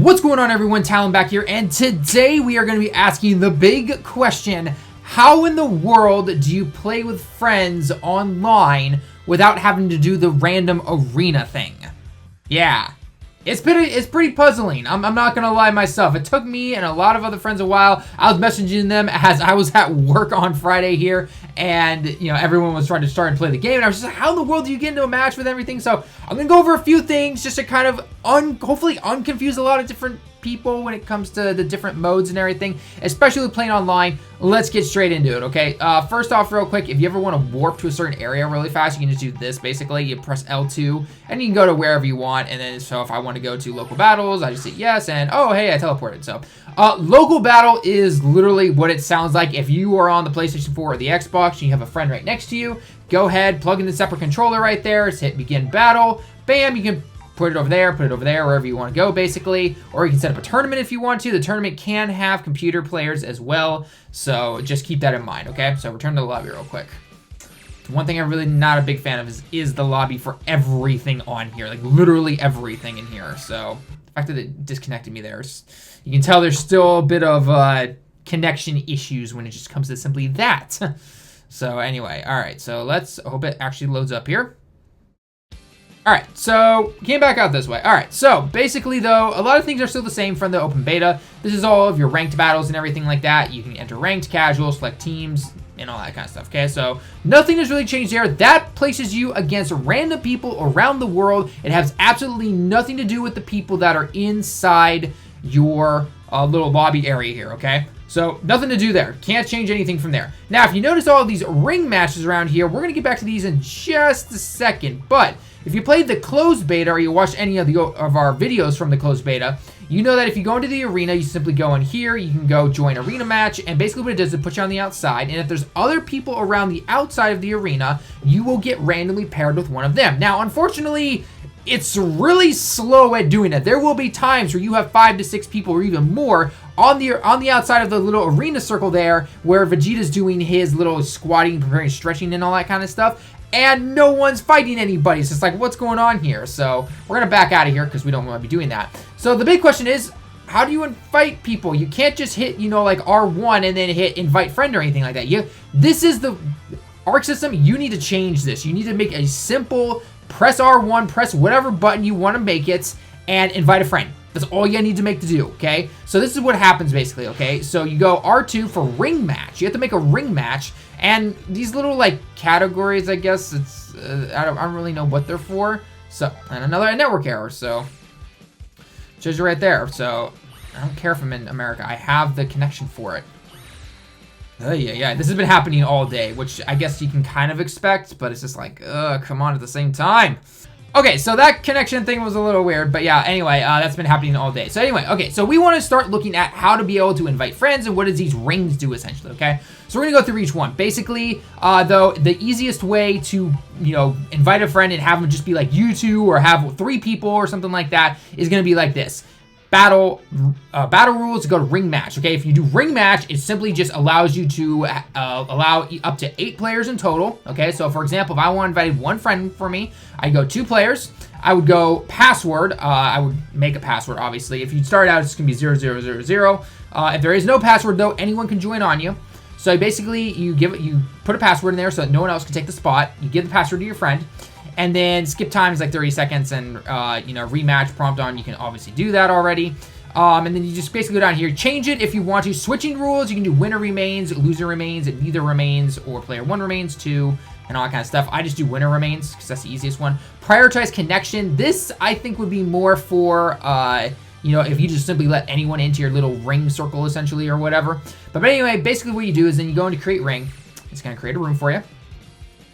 What's going on, everyone? Talon back here, and today we are going to be asking the big question: how in the world do you play with friends online without having to do the random arena thing? Yeah, it's pretty puzzling. I'm not gonna lie myself. It took me and a lot of other friends a while. I was messaging them as I was at work on Friday here, and everyone was trying to start and play the game, and I was just like, how in the world do you get into a match with everything? So I'm gonna go over a few things just to kind of hopefully unconfuse a lot of different people when it comes to the different modes and everything, especially playing online. Let's get straight into it, okay? First off, real quick, if you ever want to warp to a certain area really fast, you can just do this. Basically, you press L2 and you can go to wherever you want. And then, so if I want to go to local battles, I just hit yes, and oh, hey, I teleported. So local battle is literally what it sounds like. If you are on the PlayStation 4 or the Xbox and you have a friend right next to you, go ahead, plug in the separate controller right there, just hit begin battle, bam, you can put it over there, wherever you want to go, basically. Or you can set up a tournament if you want to. The tournament can have computer players as well, so just keep that in mind, okay? So return to the lobby real quick. One thing I'm really not a big fan of is the lobby for everything on here, like literally everything in here. So the fact that it disconnected me there, you can tell there's still a bit of connection issues when it just comes to simply that. So anyway, all right, so let's hope it actually loads up here. All right, so came back out this way. All right, so basically, though, a lot of things are still the same from the open beta. This is all of your ranked battles and everything like that. You can enter ranked, casual, select teams, and all that kind of stuff, okay? So nothing has really changed there. That places you against random people around the world. It has absolutely nothing to do with the people that are inside your little lobby area here, okay? So nothing to do there. Can't change anything from there. Now, if you notice all of these ring matches around here, we're going to get back to these in just a second, but if you played the closed beta or you watched any of our videos from the closed beta, you know that if you go into the arena, you simply go in here, you can go join arena match, and basically what it does is it puts you on the outside, and if there's other people around the outside of the arena, you will get randomly paired with one of them. Now, unfortunately, it's really slow at doing it. There will be times where you have 5 to 6 people or even more on the outside of the little arena circle there, where Vegeta's doing his little squatting, preparing, stretching, and all that kind of stuff, and no one's fighting anybody. It's just like, what's going on here? So we're gonna back out of here because we don't want to be doing that. So the big question is, how do you invite people? You can't just hit, like R1 and then hit invite friend or anything like that. This is the Arc system. You need to change this. You need to make a simple press R1, press whatever button you want to make it, and invite a friend. That's all you need to make to do, okay? So this is what happens basically, okay? So you go R2 for ring match. You have to make a ring match, and these little like categories, I guess it's I don't really know what they're for. So, and another network error. So shows you right there. So I don't care if I'm in America. I have the connection for it. Yeah. This has been happening all day, which I guess you can kind of expect, but it's just like, come on at the same time. Okay, so that connection thing was a little weird, but yeah, anyway, that's been happening all day. So anyway, okay, so we want to start looking at how to be able to invite friends and what does these rings do essentially, okay? So we're going to go through each one. Basically, though, the easiest way to, invite a friend and have them just be like you two or have 3 people or something like that is going to be like this. Battle rules to go to ring match, okay? If you do ring match, it simply just allows you to allow up to 8 players in total, okay? So for example, if I want to invite one friend for me, I go 2 players. I would go password. I would make a password, obviously. If you start out, it's gonna be 0000. If there is no password though, anyone can join on you. So basically, you put a password in there so that no one else can take the spot. You give the password to your friend. And then skip time is like 30 seconds, and rematch prompt on, you can obviously do that already. And then you just basically go down here, change it if you want to. Switching rules, you can do winner remains, loser remains, neither remains, or player 1 remains, 2, and all that kind of stuff. I just do winner remains because that's the easiest one. Prioritize connection. This I think would be more for if you just simply let anyone into your little ring circle essentially or whatever. But anyway, basically what you do is then you go into create ring. It's gonna create a room for you.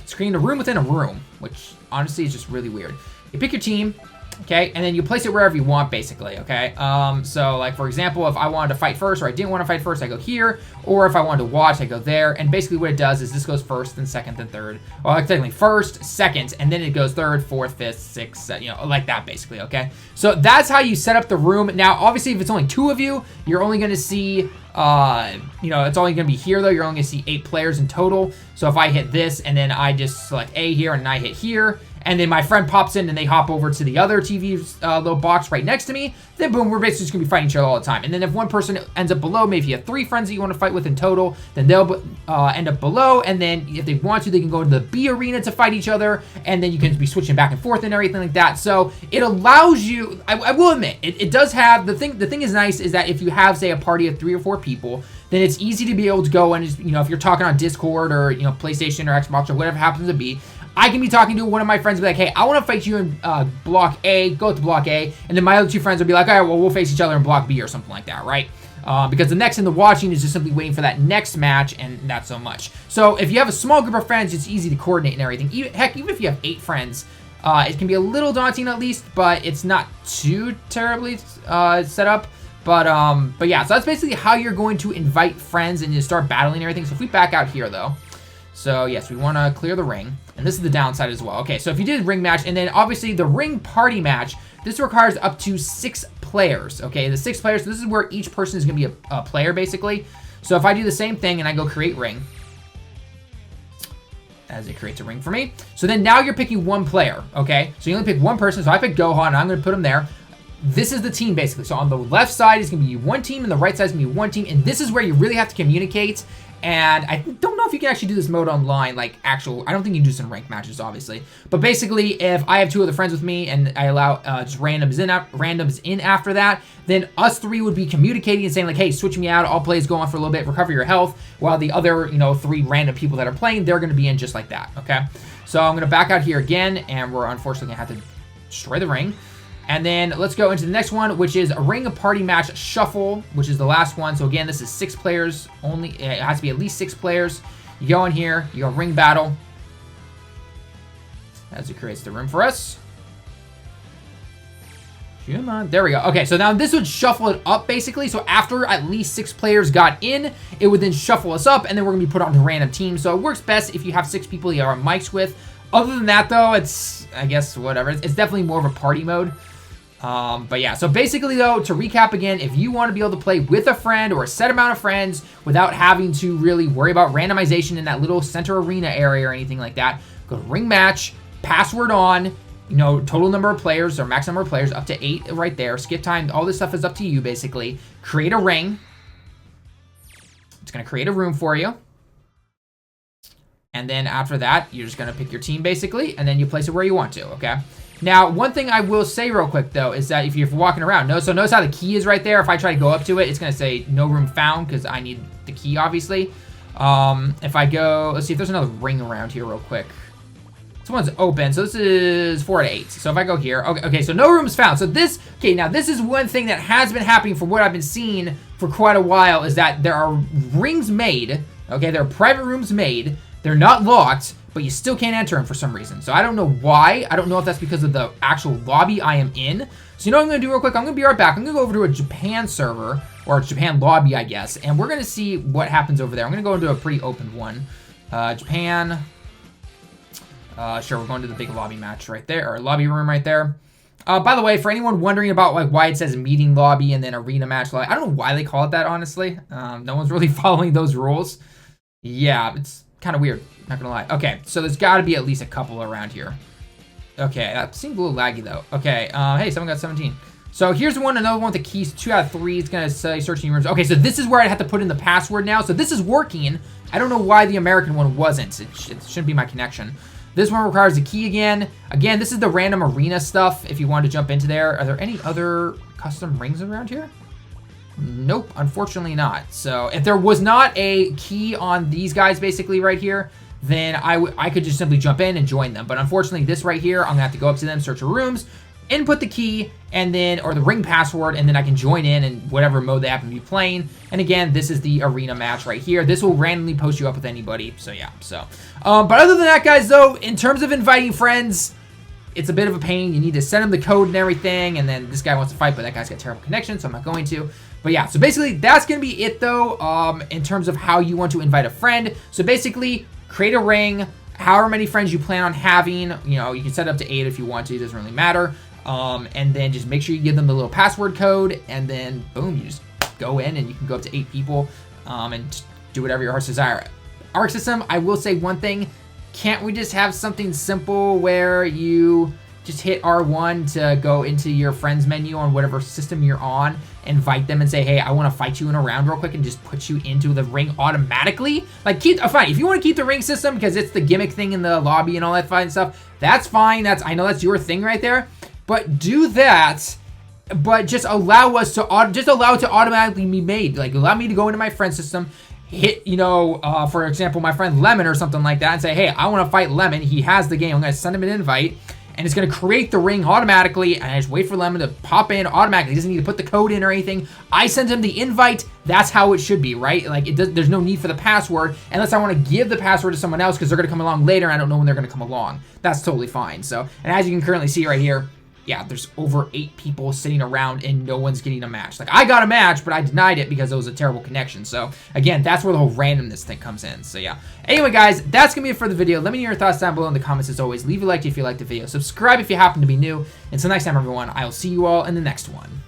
It's creating a room within a room, which honestly is just really weird. You pick your team, okay, and then you place it wherever you want, basically, okay? So, like, for example, if I wanted to fight first or I didn't want to fight first, I go here, or if I wanted to watch, I go there, and basically what it does is this goes first, then second, then third. Well, like, technically first, second, and then it goes third, fourth, fifth, sixth, like that, basically, okay? So that's how you set up the room. Now, obviously, if it's only 2 of you, you're only going to see it's only going to be here, though. You're only going to see 8 players in total. So if I hit this, and then I just select A here, and I hit here, and then my friend pops in and they hop over to the other TV little box right next to me, then boom, we're basically just going to be fighting each other all the time. And then if one person ends up below, maybe if you have 3 friends that you want to fight with in total, then they'll end up below, and then if they want to, they can go into the B arena to fight each other, and then you can be switching back and forth and everything like that. So it allows you, I will admit, it does have, the thing is nice is that if you have, say, a party of 3 or 4 people, then it's easy to be able to go and just, if you're talking on Discord or, PlayStation or Xbox or whatever happens to be, I can be talking to one of my friends and be like, hey, I want to fight you in block A, go to block A, and then my other 2 friends will be like, all right, well, we'll face each other in block B or something like that, right? Because the next in the watching is just simply waiting for that next match, and not so much. So if you have a small group of friends, it's easy to coordinate and everything. Even if you have 8 friends, it can be a little daunting at least, but it's not too terribly set up. But yeah, so that's basically how you're going to invite friends and you start battling and everything. So if we back out here, though, so yes, we want to clear the ring, and this is the downside as well. Okay, so if you did ring match, and then obviously the ring party match, this requires up to 6 players. Okay, the 6 players. So this is where each person is going to be a player basically. So if I do the same thing and I go create ring, as it creates a ring for me. So then now you're picking 1 player. Okay, so you only pick 1 person. So I pick Gohan, and I'm going to put him there. This is the team, basically. So on the left side is going to be 1 team, and the right side is going to be 1 team. And this is where you really have to communicate. And I don't know if you can actually do this mode online, like I don't think you can do this in ranked matches, obviously. But basically, if I have 2 other friends with me, and I allow just randoms in after that, then us 3 would be communicating and saying, like, hey, switch me out. I'll play as go on for a little bit, recover your health. While the other, 3 random people that are playing, they're going to be in just like that, okay? So I'm going to back out here again, and we're unfortunately going to have to destroy the ring. And then let's go into the next one, which is a ring party match shuffle, which is the last one. So again, this is 6 players only. It has to be at least 6 players. You go in here, you go ring battle, as it creates the room for us. Come on, there we go. Okay, so now this would shuffle it up basically. So after at least 6 players got in, it would then shuffle us up, and then we're gonna be put onto random teams. So it works best if you have 6 people you are on mics with. Other than that, though, it's, I guess, whatever. It's definitely more of a party mode. But yeah, so basically though, to recap again, if you want to be able to play with a friend or a set amount of friends without having to really worry about randomization in that little center arena area or anything like that, go to ring match, password on, total number of players or max number of players up to 8 right there, skip time, all this stuff is up to you basically. Create a ring. It's going to create a room for you. And then after that, you're just going to pick your team basically, and then you place it where you want to, okay? Now, one thing I will say real quick, though, is that if you're walking around, notice how the key is right there. If I try to go up to it, it's going to say no room found because I need the key, obviously. If I go, let's see if there's another ring around here real quick. This one's open, so this is 4 out of 8. So if I go here, okay, so no rooms found. So this, now this is one thing that has been happening from what I've been seeing for quite a while is that there are rings made, okay, there are private rooms made. They're not locked, but you still can't enter them for some reason. So I don't know why. I don't know if that's because of the actual lobby I am in. So you know what I'm going to do real quick? I'm going to be right back. I'm going to go over to a Japan server, or a Japan lobby, I guess, and we're going to see what happens over there. I'm going to go into a pretty open one. Japan. Sure, we're going to the big lobby match right there, or lobby room right there. By the way, for anyone wondering about like why it says meeting lobby and then arena match lobby, I don't know why they call it that, honestly. No one's really following those rules. Yeah, it's kind of weird, not gonna lie. Okay, so there's got to be at least a couple around here. Okay, that seems a little laggy though. Okay, hey, someone got 17. So here's another one with the keys, 2 out of 3. It's gonna say searching rooms. Okay, so this is where I have to put in the password now. So this is working. I don't know why the American one wasn't. It shouldn't be my connection. This one requires a key again. Again, this is the random arena stuff if you want to jump into there. Are there any other custom rings around here? Nope, unfortunately not. So if there was not a key on these guys basically right here, then I could just simply jump in and join them. But unfortunately, this right here, I'm gonna have to go up to them, search for rooms, input the key, and then, or the ring password, and then I can join in whatever mode they happen to be playing. And again, this is the arena match right here. This will randomly post you up with anybody. So yeah, so. But other than that, guys, though, in terms of inviting friends, it's a bit of a pain. You need to send them the code and everything, and then this guy wants to fight, but that guy's got terrible connection, so I'm not going to. But yeah, so basically, that's going to be it, though, in terms of how you want to invite a friend. So basically, create a ring, however many friends you plan on having. You know, you can set it up to 8 if you want to. It doesn't really matter. And then just make sure you give them the little password code, and then, boom, you just go in, and you can go up to 8 people and do whatever your heart's desire. Arc system, I will say one thing. can't we just have something simple where you just hit R1 to go into your friends menu on whatever system you're on, invite them and say, hey, I want to fight you in a round real quick, and just put you into the ring automatically? Like, fine, if you want to keep the ring system because it's the gimmick thing in the lobby and all that fine stuff, that's fine. I know that's your thing right there, but do that. But just allow us to allow it to automatically be made. Like, allow me to go into my friend system, hit, you know, for example, my friend Lemon or something like that, and say, hey, I want to fight Lemon. He has the game. I'm going to send him an invite, and it's going to create the ring automatically, and I just wait for Lemon to pop in automatically. He doesn't need to put the code in or anything. I send him the invite. That's how it should be, right? Like, there's no need for the password unless I want to give the password to someone else because they're going to come along later, and I don't know when they're going to come along. That's totally fine. So, and as you can currently see right here, yeah, there's over 8 people sitting around and no one's getting a match. Like, I got a match, but I denied it because it was a terrible connection. So, again, that's where the whole randomness thing comes in. So, yeah. Anyway, guys, that's going to be it for the video. Let me know your thoughts down below in the comments as always. Leave a like if you liked the video. Subscribe if you happen to be new. Until next time, everyone, I'll see you all in the next one.